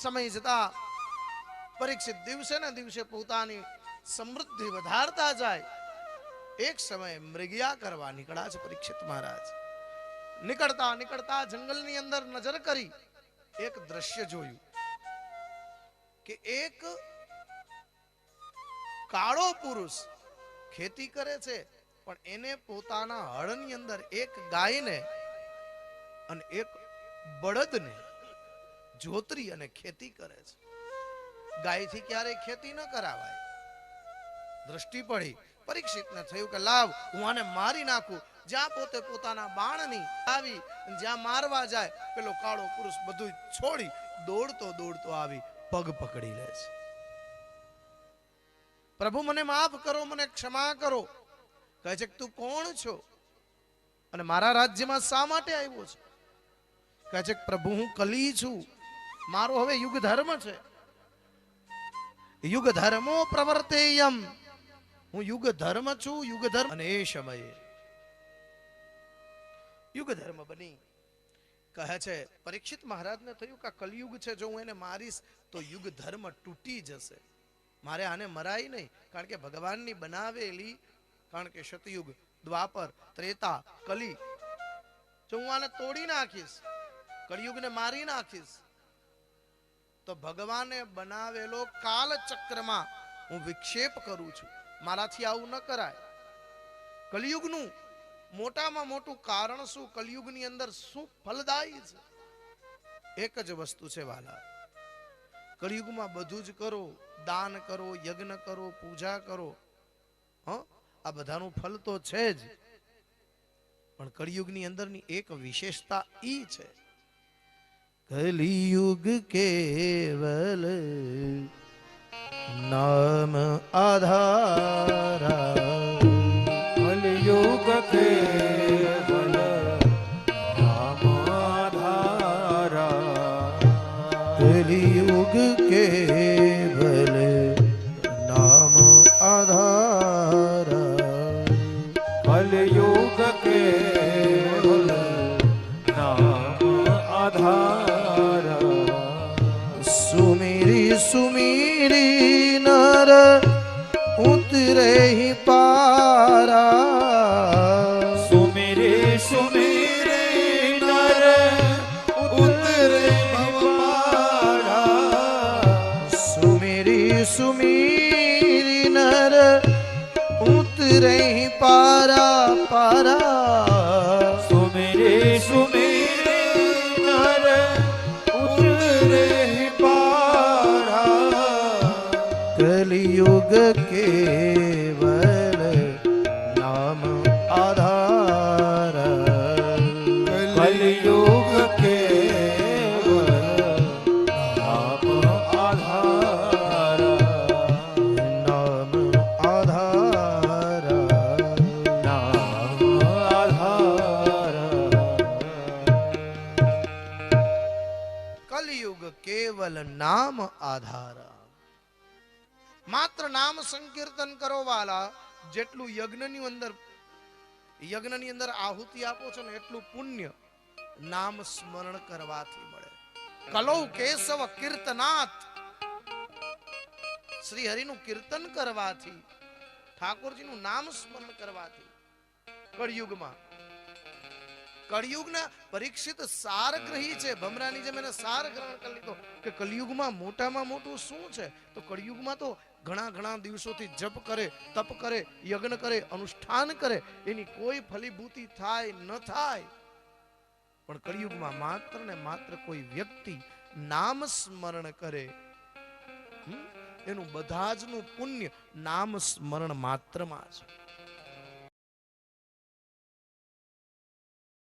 સમય જતા પરીક્ષિત દિવસે ને દિવસે પોતાની સમૃદ્ધિ વધારતા જાય. એક સમય મૃગયા કરવા નીકળ્યા છે પરીક્ષિત મહારાજ. નીકળતા નીકળતા જંગલની અંદર નજર કરી એક દ્રશ્ય જોયું કે એક કાળો પુરુષ ખેતી કરે છે, પણ એને પોતાના હળની અંદર એક ગાયને અને એક બળદને જોતરી અને ખેતી કરે છે. ગાયથી ક્યારેય ખેતી ન કરાવાય. દ્રષ્ટિ પડી, પરીક્ષિતને થયું કે લાવ હું આને મારી નાખું. જ્યાં પોતે પોતાના બાણની આવી જ્યાં મારવા જાય, પેલો કાળો પુરુષ બધું છોડી દોડતો દોડતો આવી પગ પકડી લે છે. પ્રભુ મને માફ કરો, મને ક્ષમા કરો. કહે છે તું કોણ છો અને મારા રાજ્યમાં શા માટે આવ્યો છે? કહે છે પ્રભુ હું કલી છું, મારો હવે યુગ ધર્મ છે. યુગ ધર્મો પ્રવર્તેયમ, હું યુગ ધર્મ છું, યુગ ધર્મ. અને એ સમયે યુગ ધર્મ બની. કહે છે પરીક્ષિત મહારાજને થયું કે કલયુગ છે, જો હું એને મારીશ તો યુગ ધર્મ તૂટી જશે. મારે આને મરાય નહીં, કારણ કે ભગવાનની બનાવેલી, કારણ કે સતયુગ, દ્વાપર, ત્રેતા, કલી, જો હું આને તોડી નાખીશ, કળિયુગને મારી નાખીશ, તો ભગવાને બનાવેલો કાલચક્રમાં હું વિક્ષેપ કરું છું. મારાથી આવું ન કરાય. કલિયુગનું મોટામાં મોટું કારણ શું? કલિયુગની અંદર શું ફલદાયી છે? એક જ વસ્તુ છે વાલા. કલિયુગમાં બધું જ કરો, દાન કરો, યજ્ઞ કરો, પૂજા કરો, આ બધાનું ફલ તો છે જ, પણ કલિયુગની અંદરની એક વિશેષતા ઈ છે, કલિયુગ કેવલ નામ આધારા. કલિયુગ કેવલ નામ આધારા. કલિયુગ કેવલ નામ આધારા. કલિયુગ કેવલ નામ આધારા. સુમિરી સુમિરી નર ઉતરે પારા. સુમિરે સુમિરે નર ઉતરે પારા. સુમિરી સુમિરી નર ઉતરે પારા પારા. સુમિરે સુમિરે નર ઉતરે પારા. કલિયુગ કેવલ નામ આધારા. કલિયુગ કેવલ નામ આધારા. નામ આધારા. નામ આધારા. કલિયુગ કેવલ નામ આધારા. માત્ર નામ સંકીર્તન કરો વાલા. જેટલું યજ્ઞની અંદર આહુતિ આપો છો ને, એટલું પુણ્ય નામ સ્મરણ કરવાથી મળે. કલૌ કેશવ કીર્તનાથ. શ્રી હરિનું કીર્તન કરવાથી, ઠાકોરજીનું નામ સ્મરણ કરવાથી. કળિયુગના પરીક્ષિત સારગ્રહી છે. ભમરાની જેમ એને સાર ગ્રહણ કરી લીધો કે કલિયુગમાં મોટામાં મોટું શું છે? તો કળિયુગમાં તો ઘણા દિવસોથી જપ કરે, તપ કરે, યજ્ઞ કરે, અનુષ્ઠાન કરે, એની કોઈ ફલીભૂતિ થાય ન થાય. પણ કળિયુગમાં માત્ર ને માત્ર કોઈ વ્યક્તિ નામ સ્મરણ કરે, એનું બધા જ નું પુણ્ય નામ સ્મરણ માત્રમાં છે.